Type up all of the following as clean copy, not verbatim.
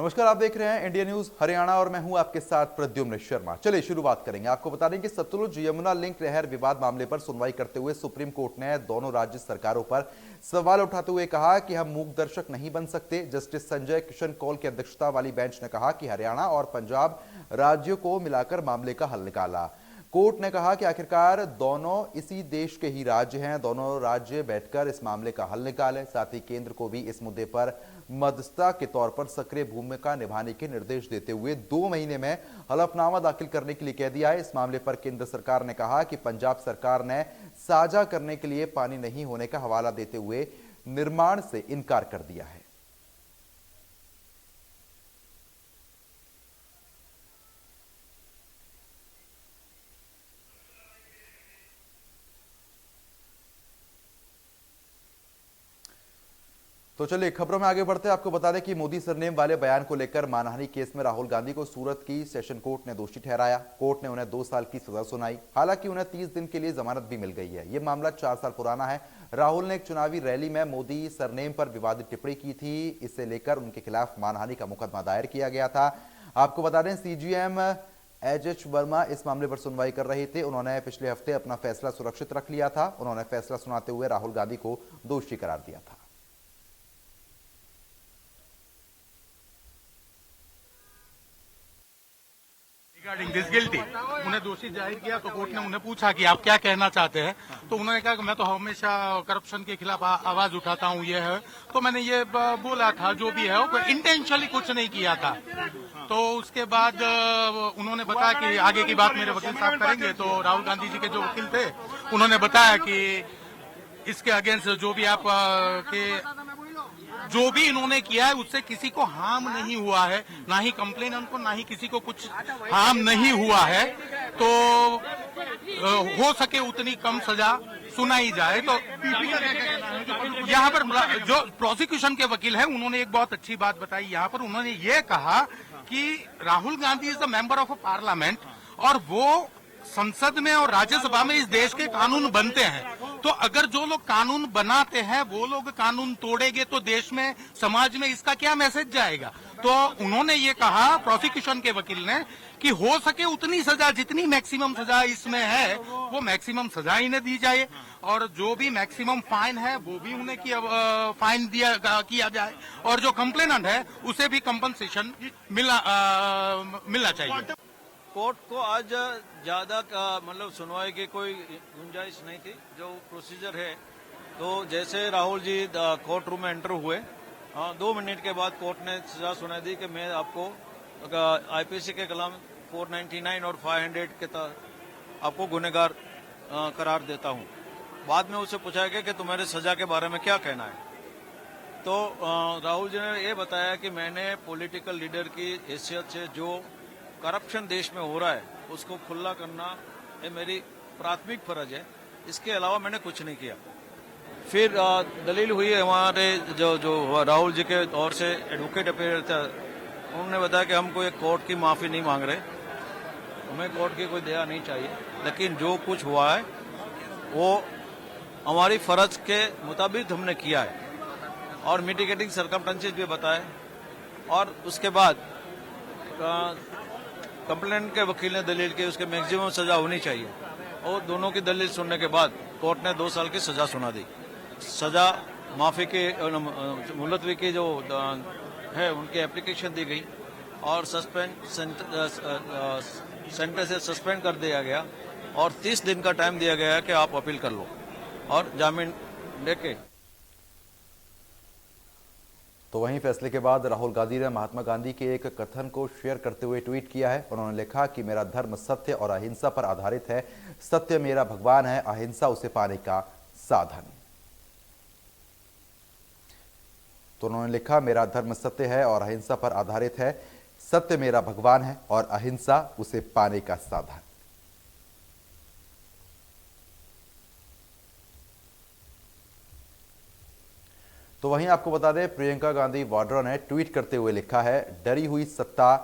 नमस्कार, आप देख रहे हैं इंडिया न्यूज हरियाणा और मैं हूं आपके साथ प्रद्युम्न शर्मा। चलिए शुरुआत करेंगे। आपको बता दें कि सतलुज यमुना लिंक नहर विवाद मामले पर सुनवाई करते हुए सुप्रीम कोर्ट ने दोनों राज्य सरकारों पर सवाल उठाते हुए कहा कि हम मूक दर्शक नहीं बन सकते। जस्टिस संजय किशन कौल की अध्यक्षता वाली बेंच ने कहा कि हरियाणा और पंजाब राज्यों को मिलाकर मामले का हल निकाला। कोर्ट ने कहा कि आखिरकार दोनों इसी देश के ही राज्य हैं, दोनों राज्य बैठकर इस मामले का हल निकालें। साथ ही केंद्र को भी इस मुद्दे पर मध्यस्थता के तौर पर सक्रिय भूमिका निभाने के निर्देश देते हुए 2 महीने में हलफनामा दाखिल करने के लिए कह दिया है। इस मामले पर केंद्र सरकार ने कहा कि पंजाब सरकार ने साझा करने के लिए पानी नहीं होने का हवाला देते हुए निर्माण से इनकार कर दिया है। तो चलिए खबरों में आगे बढ़ते हैं। आपको बता दें कि मोदी सरनेम वाले बयान को लेकर मानहानि केस में राहुल गांधी को सूरत की सेशन कोर्ट ने दोषी ठहराया। कोर्ट ने उन्हें 2 साल की सजा सुनाई। हालांकि उन्हें 30 दिन के लिए जमानत भी मिल गई है। यह मामला 4 साल पुराना है। राहुल ने एक चुनावी रैली में मोदी सरनेम पर विवादित टिप्पणी की थी। इसे लेकर उनके खिलाफ मानहानि का मुकदमा दायर किया गया था। आपको बता दें सीजीएम एच वर्मा इस मामले पर सुनवाई कर रहे थे। उन्होंने पिछले हफ्ते अपना फैसला सुरक्षित रख लिया था। उन्होंने फैसला सुनाते हुए राहुल गांधी को दोषी करार दिया था। रिगार्डिंग दिस गिल्टी उन्हें दोषी जाहिर किया तो कोर्ट ने उन्हें पूछा कि आप क्या कहना चाहते हैं, तो उन्होंने कहा कि मैं तो हमेशा करप्शन के खिलाफ आवाज उठाता हूं, ये है। तो मैंने ये बोला था जो भी है वो इंटेंशनली कुछ नहीं किया था। तो उसके बाद उन्होंने बताया कि आगे की बात मेरे वकील साहब करेंगे। तो राहुल गांधी जी के जो वकील थे उन्होंने बताया कि इसके अगेंस्ट जो भी आप जो भी इन्होंने किया है उससे किसी को हार्म नहीं हुआ है, ना ही कंप्लेनेंट को, ना ही किसी को कुछ हार्म नहीं हुआ है। तो हो सके उतनी कम सजा सुनाई जाए। तो यहाँ पर जो प्रोसिक्यूशन के वकील हैं उन्होंने एक बहुत अच्छी बात बताई। यहाँ पर उन्होंने ये कहा कि Rahul Gandhi is the member of a parliament और वो संसद में और राज्यसभा में इस देश के कानून बनते हैं। तो अगर जो लोग कानून बनाते हैं वो लोग कानून तोड़ेंगे तो देश में, समाज में इसका क्या मैसेज जाएगा। तो उन्होंने ये कहा प्रोसिक्यूशन के वकील ने कि हो सके उतनी सजा, जितनी मैक्सिमम सजा इसमें है वो मैक्सिमम सजा इन्हें दी जाए और जो भी मैक्सिमम फाइन है वो भी उन्हें फाइन किया जाए और जो कंप्लेनेंट है उसे भी कंपनसेशन मिलना चाहिए। कोर्ट को आज ज्यादा मतलब सुनवाई की कोई गुंजाइश नहीं थी। जो प्रोसीजर है तो जैसे राहुल जी कोर्ट रूम में एंटर हुए 2 मिनट के बाद कोर्ट ने सजा सुनाई दी कि मैं आपको आईपीसी के कलम 499 और 500 के तहत आपको गुनहगार करार देता हूं। बाद में उससे पूछा गया कि तुम्हारे सजा के बारे में क्या कहना है। तो राहुल जी ने ये बताया कि मैंने पॉलिटिकल लीडर की हैसियत से जो करप्शन देश में हो रहा है उसको खुला करना ये मेरी प्राथमिक फर्ज है, इसके अलावा मैंने कुछ नहीं किया। फिर दलील हुई हमारे जो राहुल जी के ओर से एडवोकेट अपेयर था, उन्होंने बताया कि हम कोई कोर्ट की माफी नहीं मांग रहे, हमें कोर्ट की कोई दया नहीं चाहिए, लेकिन जो कुछ हुआ है वो हमारी फर्ज के मुताबिक हमने किया है और मिटिगेटिंग सर्कमस्टेंसेस भी बताए। और उसके बाद कंप्लेंट के वकील ने दलील की उसके मैक्सिमम सजा होनी चाहिए और दोनों की दलील सुनने के बाद कोर्ट ने 2 साल की सजा सुना दी। सजा माफी की मुलतवी की जो है उनकी एप्लीकेशन दी गई और सेंटर से सस्पेंड कर दिया गया और 30 दिन का टाइम दिया गया कि आप अपील कर लो और जामीन लेके। तो वहीं फैसले के बाद राहुल गांधी ने महात्मा गांधी के एक कथन को शेयर करते हुए ट्वीट किया है। उन्होंने लिखा कि मेरा धर्म सत्य और अहिंसा पर आधारित है। सत्य मेरा भगवान है, अहिंसा उसे पाने का साधन। तो उन्होंने लिखा मेरा धर्म सत्य है और अहिंसा पर आधारित है, सत्य मेरा भगवान है और अहिंसा उसे पाने का साधन। तो वहीं आपको बता दें प्रियंका गांधी वाड्रा ने ट्वीट करते हुए लिखा है, डरी हुई सत्ता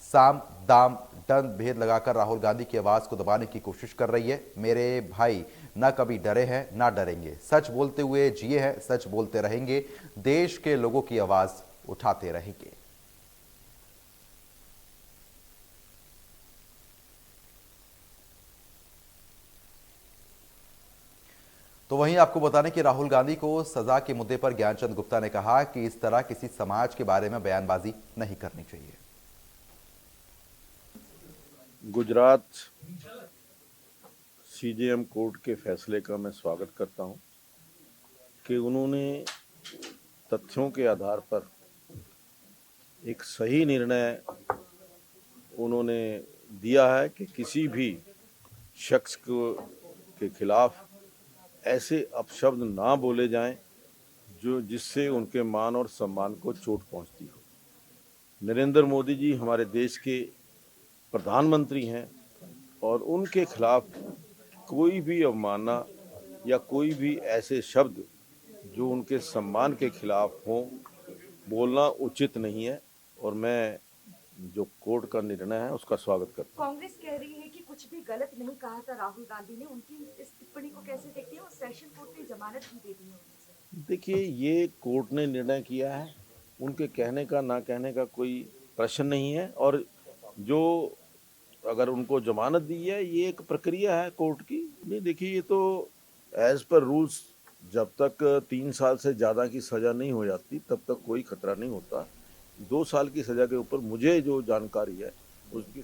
साम दाम दंड भेद लगाकर राहुल गांधी की आवाज को दबाने की कोशिश कर रही है। मेरे भाई ना कभी डरे हैं ना डरेंगे, सच बोलते हुए जिए हैं, सच बोलते रहेंगे, देश के लोगों की आवाज उठाते रहेंगे। तो वहीं आपको बता दें कि राहुल गांधी को सजा के मुद्दे पर ज्ञानचंद गुप्ता ने कहा कि इस तरह किसी समाज के बारे में बयानबाजी नहीं करनी चाहिए। गुजरात सीजेएम कोर्ट के फैसले का मैं स्वागत करता हूं कि उन्होंने तथ्यों के आधार पर एक सही निर्णय उन्होंने दिया है कि किसी भी शख्स के खिलाफ ऐसे अपशब्द ना बोले जाएं जो जिससे उनके मान और सम्मान को चोट पहुंचती हो। नरेंद्र मोदी जी हमारे देश के प्रधानमंत्री हैं और उनके खिलाफ कोई भी अवमानना या कोई भी ऐसे शब्द जो उनके सम्मान के खिलाफ हों बोलना उचित नहीं है और मैं जो कोर्ट का निर्णय है उसका स्वागत करता हूं। कांग्रेस कह रही है कि कुछ भी गलत नहीं कहा था राहुल गांधी ने, उनकी इस टिप्पणी को कैसे देखती है और सेशन कोर्ट ने जमानत भी दे दी है उनसे? देखिए, ये कोर्ट ने निर्णय किया है, उनके कहने का ना कहने का कोई प्रश्न नहीं है और जो अगर उनको जमानत दी है ये एक प्रक्रिया है कोर्ट की। नहीं, देखिए, ये तो एज पर रूल्स जब तक 3 साल से ज़्यादा की सज़ा नहीं हो जाती तब तक कोई खतरा नहीं होता। 2 साल की सज़ा के ऊपर मुझे जो जानकारी है उसकी।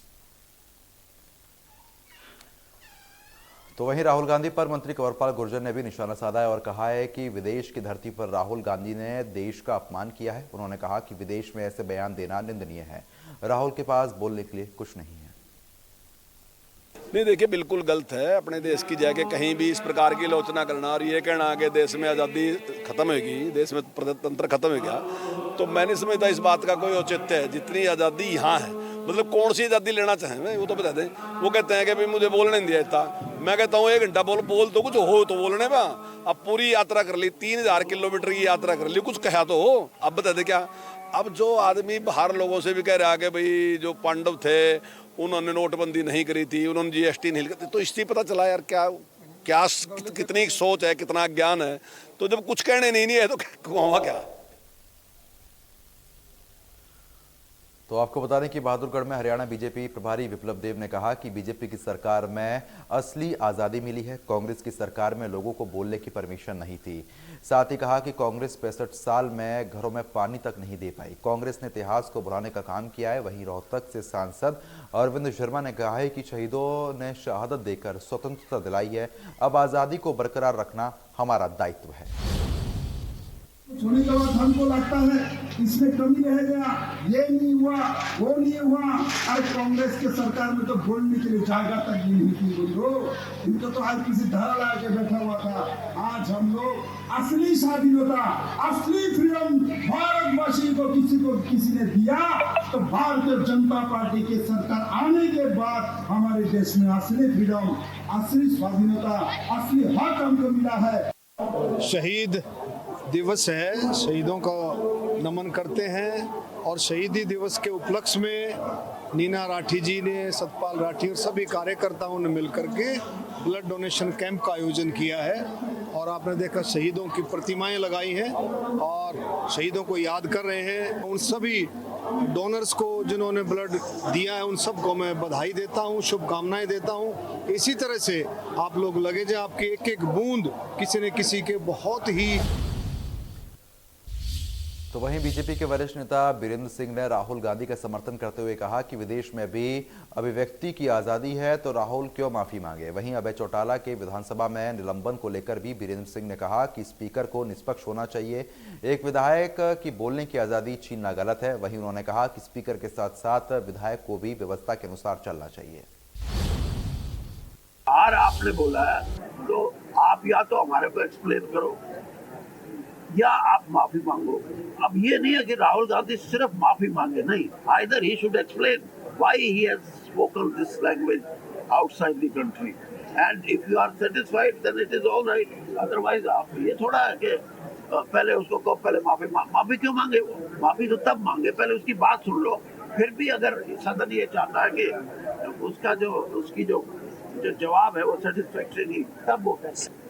तो वहीं राहुल गांधी पर मंत्री कंवरपाल गुर्जर ने भी निशाना साधा है और कहा है कि विदेश की धरती पर राहुल गांधी ने देश का अपमान किया है। उन्होंने कहा कि विदेश में ऐसे बयान देना निंदनीय है। राहुल के पास बोलने के लिए कुछ नहीं है। नहीं, देखिए, बिल्कुल गलत है अपने देश की जाके कहीं भी इस प्रकार की आलोचना करना और ये कहना कि देश में आज़ादी खत्म होगी, देश में प्रजातंत्र खत्म हो गया, तो मैं नहीं समझता इस बात का कोई औचित्य है। जितनी आज़ादी यहाँ है, मतलब कौन सी आज़ादी लेना चाहें वो तो बता दें। वो कहते हैं कि भाई मुझे बोलने नहीं दिया इतना, मैं कहता हूँ 1 घंटा बोल तो कुछ हो तो बोलने में। अब पूरी यात्रा कर ली, 3000 किलोमीटर की यात्रा कर ली, कुछ कहा तो हो। अब बता दें क्या? अब जो आदमी बाहर लोगों से भी कह रहा है कि भाई जो पांडव थे उन्होंने नोटबंदी नहीं करी थी, उन्होंने जीएसटी नहीं करी, तो इससे पता चला यार क्या कितनी सोच है, कितना ज्ञान है। तो जब कुछ कहने नहीं है तो हुआ क्या? तो आपको बता दें कि बहादुरगढ़ में हरियाणा बीजेपी प्रभारी विप्लव देव ने कहा कि बीजेपी की सरकार में असली आज़ादी मिली है। कांग्रेस की सरकार में लोगों को बोलने की परमिशन नहीं थी। साथ ही कहा कि कांग्रेस 65 साल में घरों में पानी तक नहीं दे पाई। कांग्रेस ने इतिहास को भुलाने का काम किया है। वहीं रोहतक से सांसद अरविंद शर्मा ने कहा है कि शहीदों ने शहादत देकर स्वतंत्रता दिलाई है। अब आज़ादी को बरकरार रखना हमारा दायित्व है। होने के बाद हमको लगता है इसमें कमी रह गया, ये नहीं हुआ, वो नहीं हुआ। आज कांग्रेस के सरकार में तो बोलने के लिए जाएगा तक नहीं थी बोलो। इनको तो आज किसी धरा ला के बैठा हुआ था। आज हम लोग असली स्वाधीनता, असली फ्रीडम भारतवासी को किसी ने दिया तो भारतीय जनता पार्टी की सरकार आने के बाद हमारे देश में असली फ्रीडम, असली स्वाधीनता, असली हक हमको मिला है। शहीद दिवस है, शहीदों को नमन करते हैं और शहीदी दिवस के उपलक्ष्य में नीना राठी जी ने, सतपाल राठी और सभी कार्यकर्ताओं ने मिलकर के ब्लड डोनेशन कैंप का आयोजन किया है और आपने देखा शहीदों की प्रतिमाएं लगाई हैं और शहीदों को याद कर रहे हैं। उन सभी डोनर्स को जिन्होंने ब्लड दिया है उन सबको मैं बधाई देता हूं, शुभकामनाएं देता हूं। इसी तरह से आप लोग लगे जाए, आपकी एक एक बूंद किसी न किसी के बहुत ही। तो वहीं बीजेपी के वरिष्ठ नेता बीरेंद्र सिंह ने राहुल गांधी का समर्थन करते हुए कहा कि विदेश में भी अभिव्यक्ति की आज़ादी है तो राहुल क्यों माफी मांगे। वहीं अभय चौटाला के विधानसभा में निलंबन को लेकर भी बीरेंद्र सिंह ने कहा कि स्पीकर को निष्पक्ष होना चाहिए। एक विधायक की बोलने की आज़ादी छीनना गलत है। वहीं उन्होंने कहा कि स्पीकर के साथ साथ विधायक को भी व्यवस्था के अनुसार चलना चाहिए। आपने बोला है तो आप या तो हमारे को एक्सप्लेन करो या आप माफी मांगो। अब ये नहीं है कि राहुल गांधी सिर्फ माफी मांगे, नहीं, either he should explain why he has spoken this language outside the country and if you are satisfied then it is all right. Otherwise आप ये थोड़ा है कि पहले उसको कहो, पहले माफी क्यों मांगे? वो माफी तो तब मांगे, पहले उसकी बात सुन लो। फिर भी अगर सदन ये चाहता है कि उसकी जो जवाब है वो सेटिस्फैक्टरी नहीं, तब वो कैसे?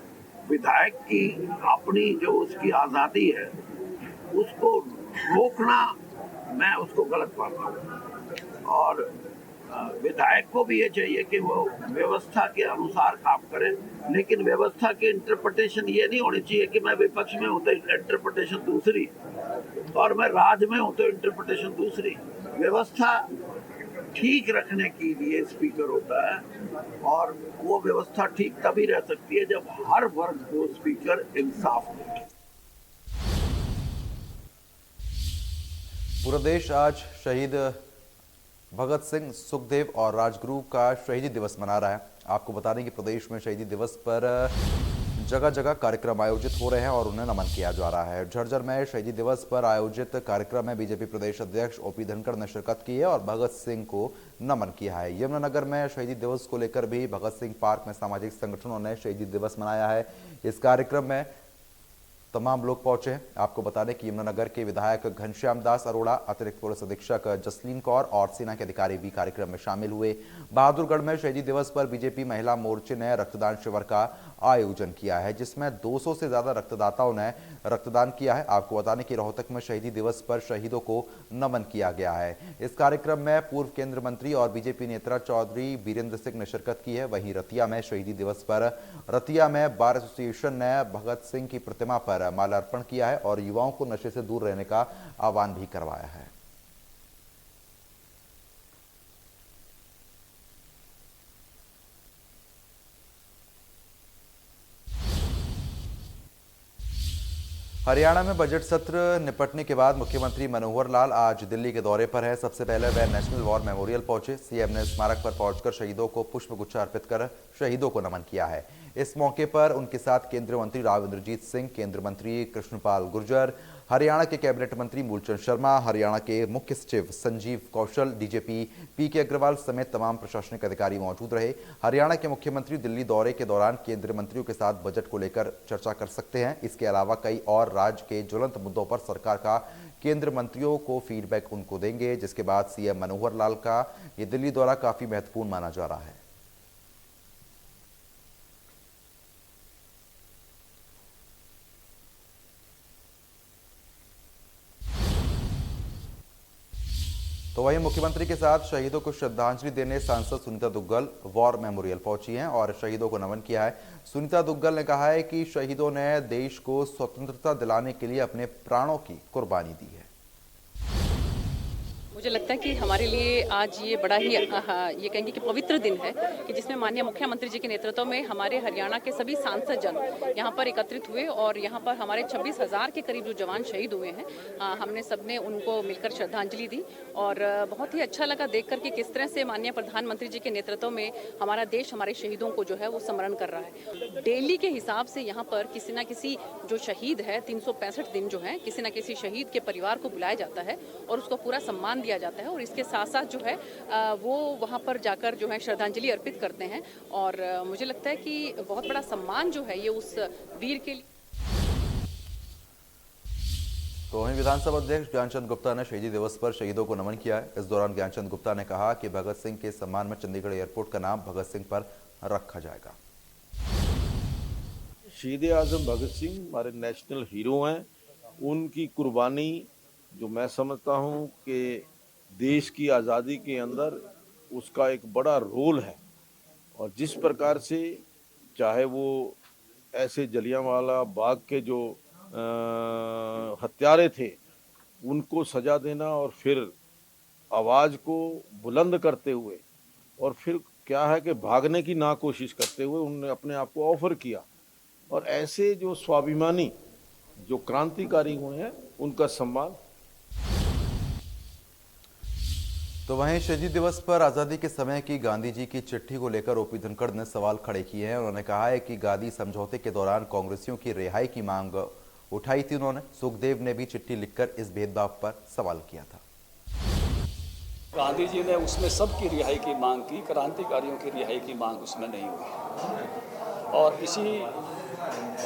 विधायक की अपनी जो उसकी आज़ादी है उसको रोकना मैं उसको गलत मानता हूँ। और विधायक को भी ये चाहिए कि वो व्यवस्था के अनुसार काम करे, लेकिन व्यवस्था की इंटरप्रिटेशन ये नहीं होनी चाहिए कि मैं विपक्ष में हूँ तो इंटरप्रिटेशन दूसरी और मैं राज में हूँ तो इंटरप्रिटेशन दूसरी। व्यवस्था ठीक रखने के लिए स्पीकर होता है और वो व्यवस्था ठीक तभी रह सकती है जब हर वर्ग को स्पीकर इंसाफ दे। पूरा देश आज शहीद भगत सिंह, सुखदेव और राजगुरु का शहीदी दिवस मना रहा है। आपको बता दें कि प्रदेश में शहीदी दिवस पर जगह जगह कार्यक्रम आयोजित हो रहे हैं और उन्हें नमन किया जा रहा है। झज्जर में शहीदी दिवस पर आयोजित कार्यक्रम में बीजेपी प्रदेश अध्यक्ष ओपी धनखड़ ने शिरकत की है और भगत सिंह को नमन किया है। यमुनानगर में शहीदी दिवस को लेकर भी भगत सिंह पार्क में सामाजिक संगठनों ने शहीदी दिवस मनाया है। इस कार्यक्रम में तमाम लोग पहुंचे हैं। आपको बता दें कि यमुनानगर के विधायक घनश्याम दास अरोड़ा, अतिरिक्त पुलिस अधीक्षक जसलीन कौर और सेना के अधिकारी भी कार्यक्रम में शामिल हुए। बहादुरगढ़ में शहीदी दिवस पर बीजेपी महिला मोर्चे ने रक्तदान शिविर का आयोजन किया है, जिसमें 200 से ज्यादा रक्तदाताओं ने रक्तदान किया है। आपको बता दें कि रोहतक में शहीदी दिवस पर शहीदों को नमन किया गया है। इस कार्यक्रम में पूर्व केंद्रीय मंत्री और बीजेपी नेता चौधरी बीरेंद्र सिंह ने शिरकत की है। वहीं रतिया में शहीदी दिवस पर रतिया में बार एसोसिएशन ने भगत सिंह की प्रतिमा पर माल्यार्पण किया है और युवाओं को नशे से दूर रहने का आह्वान भी करवाया है। हरियाणा में बजट सत्र निपटने के बाद मुख्यमंत्री मनोहर लाल आज दिल्ली के दौरे पर है। सबसे पहले वह नेशनल वॉर मेमोरियल पहुंचे। सीएम ने स्मारक पर पहुंचकर शहीदों को पुष्पगुच्छ अर्पित कर शहीदों को नमन किया है। इस मौके पर उनके साथ केंद्रीय मंत्री राव इंद्रजीत सिंह, केंद्रीय मंत्री कृष्णपाल गुर्जर, हरियाणा के कैबिनेट मंत्री मूलचंद शर्मा, हरियाणा के मुख्य सचिव संजीव कौशल, डीजीपी पीके अग्रवाल समेत तमाम प्रशासनिक अधिकारी मौजूद रहे। हरियाणा के मुख्यमंत्री दिल्ली दौरे के दौरान केंद्रीय मंत्रियों के साथ बजट को लेकर चर्चा कर सकते हैं। इसके अलावा कई और राज्य के ज्वलंत मुद्दों पर सरकार का केंद्रीय मंत्रियों को फीडबैक उनको देंगे, जिसके बाद सीएम मनोहर लाल का ये दिल्ली दौरा काफी महत्वपूर्ण माना जा रहा है। तो वहीं मुख्यमंत्री के साथ शहीदों को श्रद्धांजलि देने सांसद सुनीता दुग्गल वॉर मेमोरियल पहुंची हैं और शहीदों को नमन किया है। सुनीता दुग्गल ने कहा है कि शहीदों ने देश को स्वतंत्रता दिलाने के लिए अपने प्राणों की कुर्बानी दी है। मुझे लगता है कि हमारे लिए आज ये बड़ा ही ये कहेंगे कि पवित्र दिन है कि जिसमें माननीय मुख्यमंत्री जी के नेतृत्व में हमारे हरियाणा के सभी सांसद जन यहाँ पर एकत्रित हुए और यहाँ पर हमारे 26,000 के करीब जो जवान शहीद हुए हैं, हमने सबने उनको मिलकर श्रद्धांजलि दी और बहुत ही अच्छा लगा देख कर कि किस तरह से माननीय प्रधानमंत्री जी के नेतृत्व में हमारा देश हमारे शहीदों को जो है वो स्मरण कर रहा है। डेली के हिसाब से यहाँ पर किसी न किसी जो शहीद है 365 दिन जो है किसी न किसी शहीद के परिवार को बुलाया जाता है और उसको पूरा सम्मान दिया जाता है और इसके साथ साथ जो है वो वहाँ पर जाकर जो है श्रद्धांजलि अर्पित करते हैं और मुझे लगता है कि बहुत बड़ा सम्मान जो है ये उस वीर के लिए। तो वहीं विधानसभा अध्यक्ष ज्ञानचंद गुप्ता ने शहीदी दिवस पर शहीदों को नमन किया है। इस दौरान ज्ञानचंद गुप्ता ने कहा कि भगत सिंह के सम्मान में चंडीगढ़ एयरपोर्ट का नाम भगत सिंह पर रखा जाएगा। शहीद आजम भगत सिंह हमारे नेशनल हीरो हैं। उनकी कुर्बानी जो मैं समझता हूं कि देश की आज़ादी के अंदर उसका एक बड़ा रोल है और जिस प्रकार से चाहे वो ऐसे जलियांवाला बाग के जो हत्यारे थे उनको सजा देना और फिर आवाज़ को बुलंद करते हुए और फिर क्या है कि भागने की ना कोशिश करते हुए उन्होंने अपने आप को ऑफर किया और ऐसे जो स्वाभिमानी जो क्रांतिकारी हुए हैं उनका सम्मान। तो वहीं शहीदी दिवस पर आज़ादी के समय की गांधी जी की चिट्ठी को लेकर ओपी धनखड़ ने सवाल खड़े किए हैं। उन्होंने कहा है कि गांधी समझौते के दौरान कांग्रेसियों की रिहाई की मांग उठाई थी उन्होंने। सुखदेव ने भी चिट्ठी लिखकर इस भेदभाव पर सवाल किया था। गांधी जी ने उसमें सबकी रिहाई की मांग की, क्रांतिकारियों की रिहाई की मांग उसमें नहीं हुई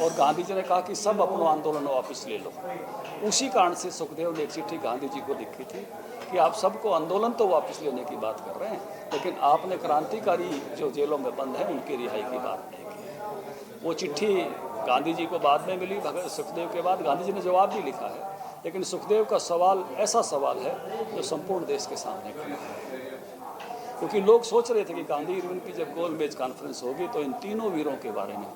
और गांधी जी ने कहा कि सब अपना आंदोलन वापस ले लो। उसी कारण से सुखदेव ने एक चिट्ठी गांधी जी को लिखी थी कि आप सबको आंदोलन तो वापस लेने की बात कर रहे हैं लेकिन आपने क्रांतिकारी जो जेलों में बंद हैं उनकी रिहाई की बात नहीं की। वो चिट्ठी गांधी जी को बाद में मिली, भगत सुखदेव के बाद गांधी जी ने जवाब भी लिखा है लेकिन सुखदेव का सवाल ऐसा सवाल है जो संपूर्ण देश के सामने खड़ा है क्योंकि लोग सोच रहे थे कि गांधी इरविन की जब गोल मेज कॉन्फ्रेंस होगी तो इन तीनों वीरों के बारे में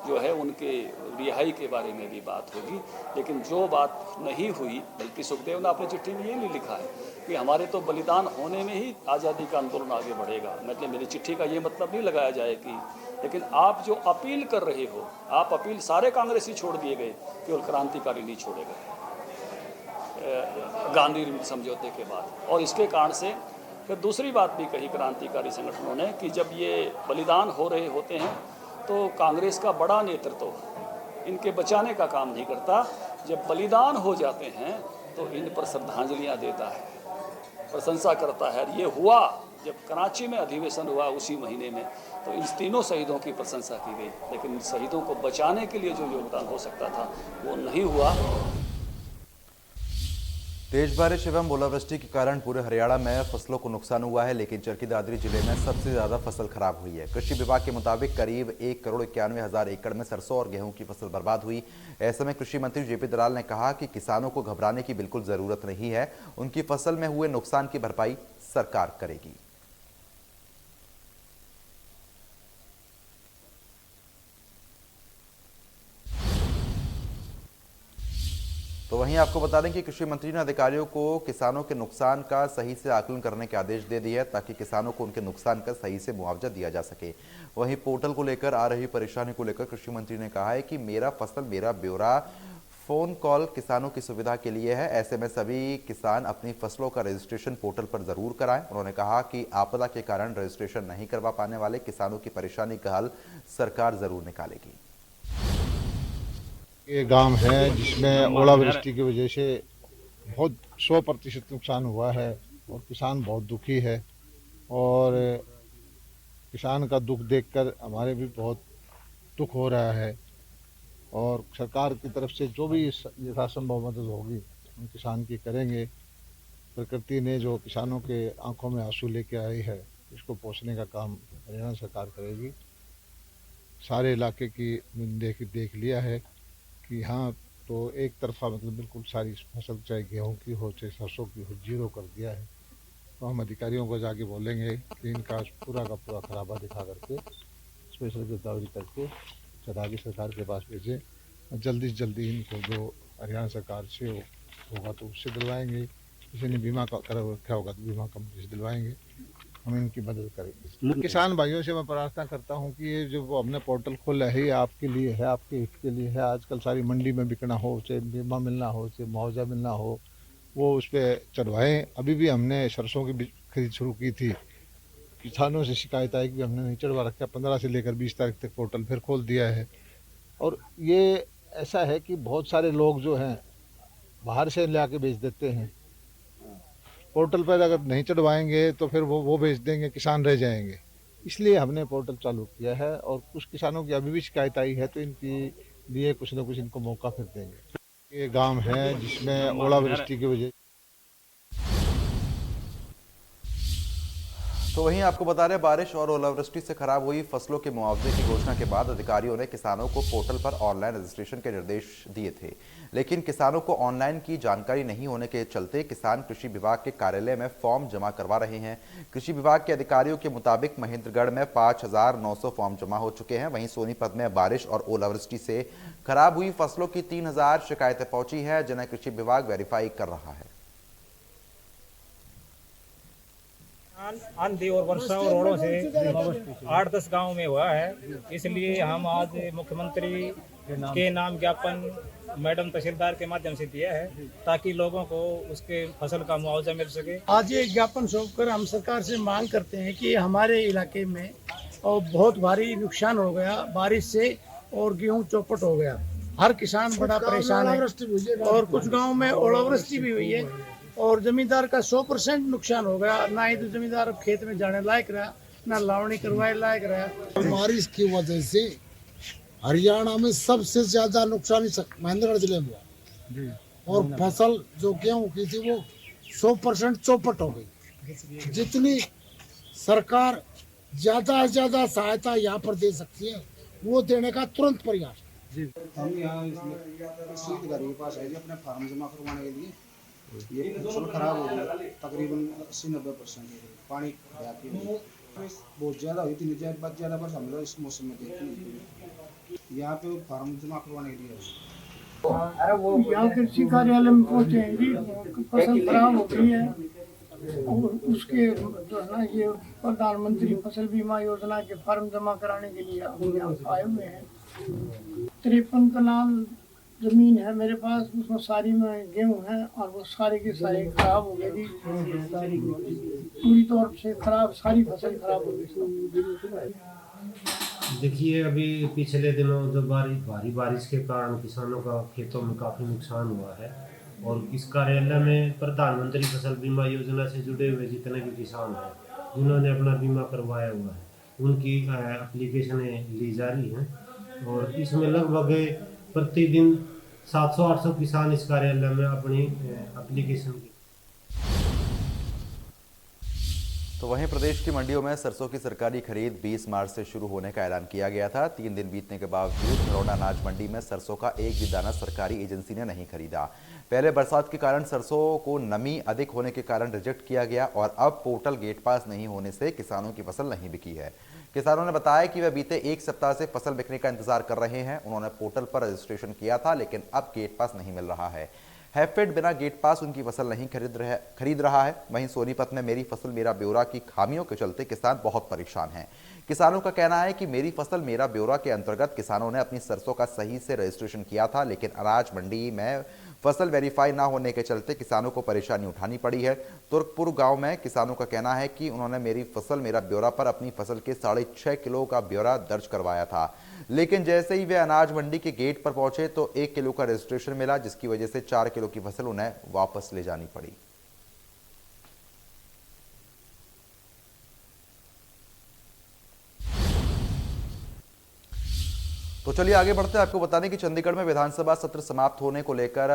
जो है उनके रिहाई के बारे में भी बात होगी, लेकिन जो बात नहीं हुई, बल्कि सुखदेव ने अपनी चिट्ठी में ये नहीं लिखा है कि हमारे तो बलिदान होने में ही आज़ादी का आंदोलन आगे बढ़ेगा। मतलब मेरी चिट्ठी का ये मतलब नहीं लगाया जाए कि, लेकिन आप जो अपील कर रहे हो, आप अपील सारे कांग्रेसी छोड़ दिए गए, केवल क्रांतिकारी नहीं छोड़े गए गांधी समझौते के बाद। और इसके कारण से फिर दूसरी बात भी कही क्रांतिकारी संगठनों ने कि जब ये बलिदान हो रहे होते हैं तो कांग्रेस का बड़ा नेतृत्व इनके बचाने का काम नहीं करता, जब बलिदान हो जाते हैं तो इन पर श्रद्धांजलियाँ देता है, प्रशंसा करता है। ये हुआ जब कराची में अधिवेशन हुआ उसी महीने में, तो इन तीनों शहीदों की प्रशंसा की गई, लेकिन इन शहीदों को बचाने के लिए जो योगदान हो सकता था वो नहीं हुआ। तेज बारिश एवं ओलावृष्टि के कारण पूरे हरियाणा में फसलों को नुकसान हुआ है, लेकिन चरखी दादरी जिले में सबसे ज्यादा फसल खराब हुई है। कृषि विभाग के मुताबिक करीब 1,91,00,000 एकड़ में सरसों और गेहूं की फसल बर्बाद हुई। ऐसे में कृषि मंत्री जेपी दलाल ने कहा कि किसानों को घबराने की बिल्कुल जरूरत नहीं है, उनकी फसल में हुए नुकसान की भरपाई सरकार करेगी। तो वहीं आपको बता दें कि कृषि मंत्री ने अधिकारियों को किसानों के नुकसान का सही से आकलन करने के आदेश दे दिए हैं, ताकि किसानों को उनके नुकसान का सही से मुआवजा दिया जा सके। वहीं पोर्टल को लेकर आ रही परेशानी को लेकर कृषि मंत्री ने कहा है कि मेरा फसल मेरा ब्यौरा फोन कॉल किसानों की सुविधा के लिए है। ऐसे में सभी किसान अपनी फसलों का रजिस्ट्रेशन पोर्टल पर जरूर कराएं। उन्होंने कहा कि आपदा के कारण रजिस्ट्रेशन नहीं करवा पाने वाले किसानों की परेशानी का हल सरकार जरूर निकालेगी। ये गांव है जिसमें ओलावृष्टि की वजह से बहुत 100% नुकसान हुआ है और किसान बहुत दुखी है, और किसान का दुख देखकर हमारे भी बहुत दुख हो रहा है। और सरकार की तरफ से जो भी यथासंभव मदद होगी हम किसान की करेंगे। प्रकृति ने जो किसानों के आंखों में आंसू लेके आई है, इसको पोंछने का काम हरियाणा सरकार करेगी। सारे इलाके की देख लिया है कि हाँ, तो एक तरफा मतलब बिल्कुल सारी फसल चाहे गेहूं की हो चाहे सरसों की हो जीरो कर दिया है। तो हम अधिकारियों को जाके बोलेंगे कि इनका पूरा का पूरा खराबा दिखा करके स्पेशल गिरदावरी करके चढ़ा सरकार के पास भेजें, और जल्दी से जल्दी इनको जो हरियाणा सरकार से होगा तो उससे दिलवाएंगे। किसी ने बीमा करा रखा होगा तो बीमा कंपनी से दिलवाएंगे, हम इनकी मदद करेंगे। किसान भाइयों से मैं प्रार्थना करता हूं कि ये जो हमने पोर्टल खोला है ये आपके लिए है, आपके हित के लिए है। आजकल सारी मंडी में बिकना हो, चाहे बीमा मिलना हो, चाहे मुआवजा मिलना हो, वो उस पर चढ़वाएँ। अभी भी हमने सरसों की खरीद शुरू की थी, किसानों से शिकायत आई कि हमने नहीं चढ़वा रखा। 15 से लेकर 20 तारीख तक पोर्टल फिर खोल दिया है। और ये ऐसा है कि बहुत सारे लोग जो हैं बाहर से ला के बेच देते हैं। पोर्टल पर अगर नहीं चढ़वाएंगे तो फिर वो बेच देंगे, किसान रह जाएंगे। इसलिए हमने पोर्टल चालू किया है, और कुछ किसानों की अभी भी शिकायत आई है तो इनकी लिए कुछ न कुछ इनको मौका फिर देंगे। ये गांव है जिसमें ओलावृष्टि की वजह। तो वहीं आपको बता रहे बारिश और ओलावृष्टि से खराब हुई फसलों के मुआवजे की घोषणा के बाद अधिकारियों ने किसानों को पोर्टल पर ऑनलाइन रजिस्ट्रेशन के निर्देश दिए थे, लेकिन किसानों को ऑनलाइन की जानकारी नहीं होने के चलते किसान कृषि विभाग के कार्यालय में फॉर्म जमा करवा रहे हैं। कृषि विभाग के अधिकारियों के मुताबिक महेंद्रगढ़ में 5,900 फॉर्म जमा हो चुके हैं। वहीं सोनीपत में बारिश और ओलावृष्टि से खराब हुई फसलों की 3,000 शिकायतें पहुंची है, जिन्हें कृषि विभाग वेरीफाई कर रहा है। आंधी और वर्षा और रोड़ों से 8-10 गांव में हुआ है, इसलिए हम आज मुख्यमंत्री के नाम ज्ञापन मैडम तहसीलदार के माध्यम से दिया है, ताकि लोगों को उसके फसल का मुआवजा मिल सके। आज ये ज्ञापन सौंपकर हम सरकार से मांग करते हैं कि हमारे इलाके में और बहुत भारी नुकसान हो गया बारिश से, और गेहूं चौपट हो गया। हर किसान बड़ा परेशान है, और कुछ गाँव में ओलावृष्टि भी हुई है, और जमींदार का 100% नुकसान हो गया। ना ही तो जमींदार खेत में जाने लायक रहा, ना लावणी करवाए लायक रहा। बारिश की वजह से हरियाणा में सबसे ज्यादा नुकसान महेंद्रगढ़ जिले में हुआ, और फसल जो गेहूं की थी वो 100% चौपट हो गई। जितनी सरकार ज्यादा से ज्यादा सहायता यहाँ पर दे सकती है वो देने का तुरंत प्रयास। हम यहाँ अधिकारी के पास है अपने फार्म जमा करवाने के लिए, ये फसल खराब हो गई तकरीबन 80-90%। पानी की बहुत ज़्यादा हुई थी, ज़्यादा वर्षा मतलब इस मौसम में देखी। यहाँ पे फार्म जमा करवाने के लिए यहाँ कृषि कार्यालय में पहुँचे हैं जी, फसल खराब हो गई है और उसके जो है ना ये प्रधानमंत्री फसल बीमा योजना के फॉर्म जमा कराने के लिए हम यहाँ आए हुए हैं। 53 कनाल जमीन है मेरे पास, उसमें सारी में गेहूँ है और वो सारे के सारे खराब हो गए जी, पूरी तौर से खराब, सारी फसल खराब हो गई। देखिए अभी पिछले दिनों जो भारी बारिश के कारण किसानों का खेतों में काफ़ी नुकसान हुआ है और इस कार्यालय में प्रधानमंत्री फसल बीमा योजना से जुड़े हुए जितने भी किसान हैं जिन्होंने अपना बीमा करवाया हुआ है उनकी एप्लीकेशनें ली जा रही हैं और इसमें लगभग प्रतिदिन 700-800 किसान इस कार्यालय में अपनी एप्लीकेशन की। तो वहीं प्रदेश की मंडियों में सरसों की सरकारी खरीद 20 मार्च से शुरू होने का ऐलान किया गया था। 3 दिन बीतने के बावजूद धरौना अनाज मंडी में सरसों का एक भी दाना सरकारी एजेंसी ने नहीं खरीदा। पहले बरसात के कारण सरसों को नमी अधिक होने के कारण रिजेक्ट किया गया और अब पोर्टल गेट पास नहीं होने से किसानों की फसल नहीं बिकी है। किसानों ने बताया कि वे बीते एक सप्ताह से फसल बिकने का इंतजार कर रहे हैं। उन्होंने पोर्टल पर रजिस्ट्रेशन किया था लेकिन अब गेट पास नहीं मिल रहा है। हैफेड बिना गेट पास उनकी फसल नहीं खरीद रहा है। वहीं सोनीपत में मेरी फसल मेरा ब्यौरा की खामियों के चलते किसान बहुत परेशान हैं। किसानों का कहना है कि मेरी फसल मेरा ब्यौरा के अंतर्गत किसानों ने अपनी सरसों का सही से रजिस्ट्रेशन किया था लेकिन अनाज मंडी में फसल वेरीफाई ना होने के चलते किसानों को परेशानी उठानी पड़ी है। तुर्कपुर गांव में किसानों का कहना है कि उन्होंने मेरी फसल मेरा ब्यौरा पर अपनी फसल के 6.5 किलो का ब्यौरा दर्ज करवाया था लेकिन जैसे ही वे अनाज मंडी के गेट पर पहुंचे तो 1 किलो का रजिस्ट्रेशन मिला जिसकी वजह से 4 किलो की फसल उन्हें वापस ले जानी पड़ी। तो चलिए आगे बढ़ते हैं। आपको बताने कि चंडीगढ़ में विधानसभा सत्र समाप्त होने को लेकर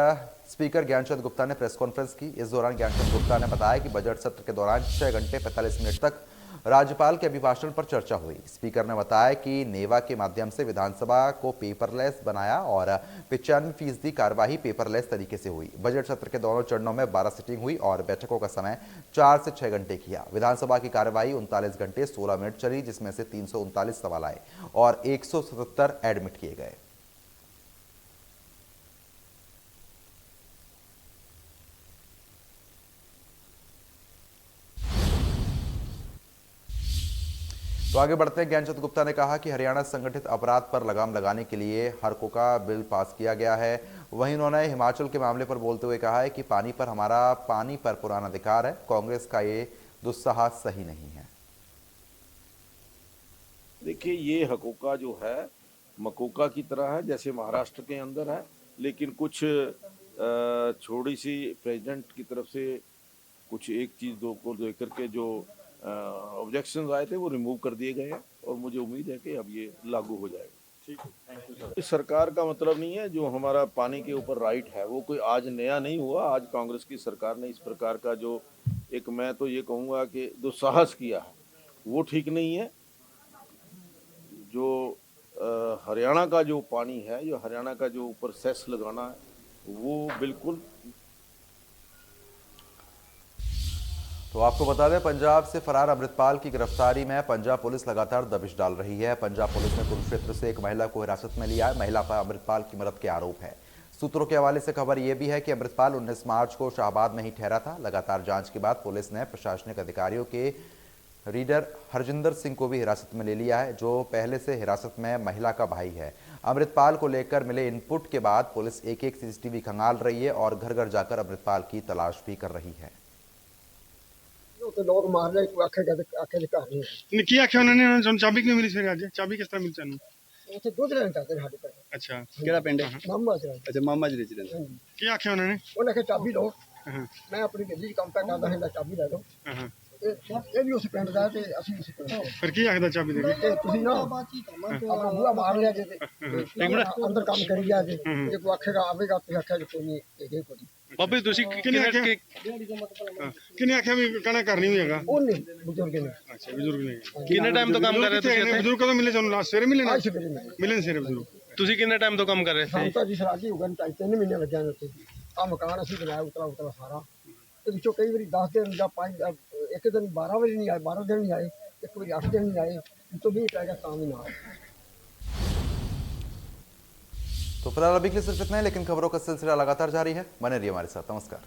स्पीकर ज्ञानचंद गुप्ता ने प्रेस कॉन्फ्रेंस की। इस दौरान ज्ञानचंद गुप्ता ने बताया कि बजट सत्र के दौरान 6 घंटे 45 मिनट तक राज्यपाल के अभिभाषण पर चर्चा हुई। स्पीकर ने बताया कि नेवा के माध्यम से विधानसभा को पेपरलेस बनाया और 95% कार्यवाही पेपरलेस तरीके से हुई। बजट सत्र के दोनों चरणों में 12 सिटिंग हुई और बैठकों का समय 4 से 6 घंटे किया। विधानसभा की कार्यवाही 39 घंटे 16 मिनट चली जिसमें से 339 सवाल आए और 177 एडमिट किए गए। तो आगे बढ़ते हैं। ज्ञानचंद गुप्ता ने कहा कि हरियाणा संगठित अपराध पर लगाम लगाने के लिए हरको का बिल पास किया गया है। वहीं उन्होंने हिमाचल के मामले पर बोलते हुए कहा है कि पानी पर पुराना अधिकार है। कांग्रेस का ये दुस्साहस सही नहीं है। देखिए ये हकोका जो है मकोका की तरह है जैसे महाराष्ट्र के अंदर है लेकिन कुछ छोटी सी प्रेसिडेंट की तरफ से कुछ एक चीज दो को लेकर के जो ऑब्जेक्शंस आए थे वो रिमूव कर दिए गए हैं और मुझे उम्मीद है कि अब ये लागू हो जाएगा। ठीक है, थैंक यू सर। इस सरकार का मतलब नहीं है जो हमारा पानी के ऊपर राइट है वो कोई आज नया नहीं हुआ। आज कांग्रेस की सरकार ने इस प्रकार का जो एक मैं तो ये कहूँगा कि दुस्साहस किया है वो ठीक नहीं है। जो हरियाणा का जो पानी है जो हरियाणा का जो ऊपर सेस लगाना है वो बिल्कुल। तो आपको बता दें पंजाब से फरार अमृतपाल की गिरफ्तारी में पंजाब पुलिस लगातार दबिश डाल रही है। पंजाब पुलिस ने कुरुक्षेत्र से एक महिला को हिरासत में लिया है। महिला पर अमृतपाल की मदद के आरोप है। सूत्रों के हवाले से खबर यह भी है कि अमृतपाल 19 मार्च को शाहबाद में ही ठहरा था। लगातार जांच के बाद पुलिस ने प्रशासनिक अधिकारियों के रीडर हरजिंदर सिंह को भी हिरासत में ले लिया है जो पहले से हिरासत में महिला का भाई है। अमृतपाल को लेकर मिले इनपुट के बाद पुलिस एक सीसीटीवी खंगाल रही है और घर घर जाकर अमृतपाल की तलाश भी कर रही है। तो लोग मार रहे आखे घर नहीं की आखे उन्होंने चाबी क्यों मिली फिर आज चाबी किस तरह मिल चानू ਉੱਥੇ ਦੁੱਧ ਲੈਣ ਜਾਂਦੇ ਸਾਡੇ ਕੋਲ। अच्छा ਕਿਹੜਾ ਪਿੰਡ ਹੈ ਮਾਮਾ ਜੀ अच्छा मामा जी ਦੇ ਰਹਿੰਦੇ ਕੀ ਆਖਿਆ ਉਹਨਾਂ ਨੇ ਉਹਨਾਂ ਕੇ ਚਾਬੀ ਲਓ ਮੈਂ ਆਪਣੀ ਗੱਡੀ 'ਚ ਕੰਮ ਤਾਂ ਕਰਦਾ ਹਾਂ ਚਾਬੀ ਲੈ ਲਓ ਇਹ ਵੀ ਉਸ ਪਿੰਡ ਦਾ ਤੇ ਅਸੀਂ ਉਸ ਪਿੰਡ ਦਾ ਫਿਰ ਕੀ ਆਖਦਾ ਚਾਬੀ ਦੇ ਤੇ ਤੁਸੀਂ ਨਾ ਆਪਣਾ ਬੂਹਾ ਮਾਰ ਲਿਆ ਜੇ ਅੰਦਰ ਕੰਮ ਕਰੀ ਜਾ ਜੇ ਜੇ ਕੋਈ ਆਖੇਗਾ ਆਵੇਗਾ ਤੇ ਆਖਿਆ ਜੇ ਕੋਈ ਨਹੀਂ ਇਹ ਕੋਈ ਬਾਬੇ ਤੁਸੀਂ ਕਿੰਨੇ ਆਖਿਆ ਵੀ ਕਹਣਾ ਕਰਨੀ ਹੋਈ ਹੈਗਾ ਉਹਨੇ ਬਜ਼ੁਰਗ ਨੇ। ਅੱਛਾ ਬਜ਼ੁਰਗ ਨੇ ਕਿੰਨੇ ਟਾਈਮ ਤੋਂ ਕੰਮ ਕਰ ਰਹੇ ਤੁਸੀਂ ਇੱਥੇ ਬਜ਼ੁਰਗ ਕਦੋਂ ਮਿਲੇ ਤੁਹਾਨੂੰ ਲਾਸਟ ਸਵੇਰੇ ਮਿਲੇ ਨਾ ਮਿਲੇ ਸਵੇਰੇ ਬਜ਼ੁਰਗ ਤੁਸੀਂ ਕਿੰਨੇ ਟਾਈਮ ਤੋਂ ਕੰਮ ਕਰ ਰਹੇ ਸੀ ਤਾਂ ਜੀ ਸਰਾਜੀ ਹੋ ਗਏ 3 ਮਹੀਨੇ ਲੱਗੇ ਨੇ ਉੱਥੇ आ मकान असी बनाया उतला उतला सारा ते विचों कई बारी 10 दिन या 5 एक दिन 12 बजे नहीं आए 12 दिन नहीं आए एक बारी 8 दिन नहीं आए तो भी पै गया काम ही ना आए। तो फिलहाल अभी के लिए सिर्फ इतना है, लेकिन खबरों का सिलसिला लगातार जारी है। बने रहिए हमारे साथ। नमस्कार।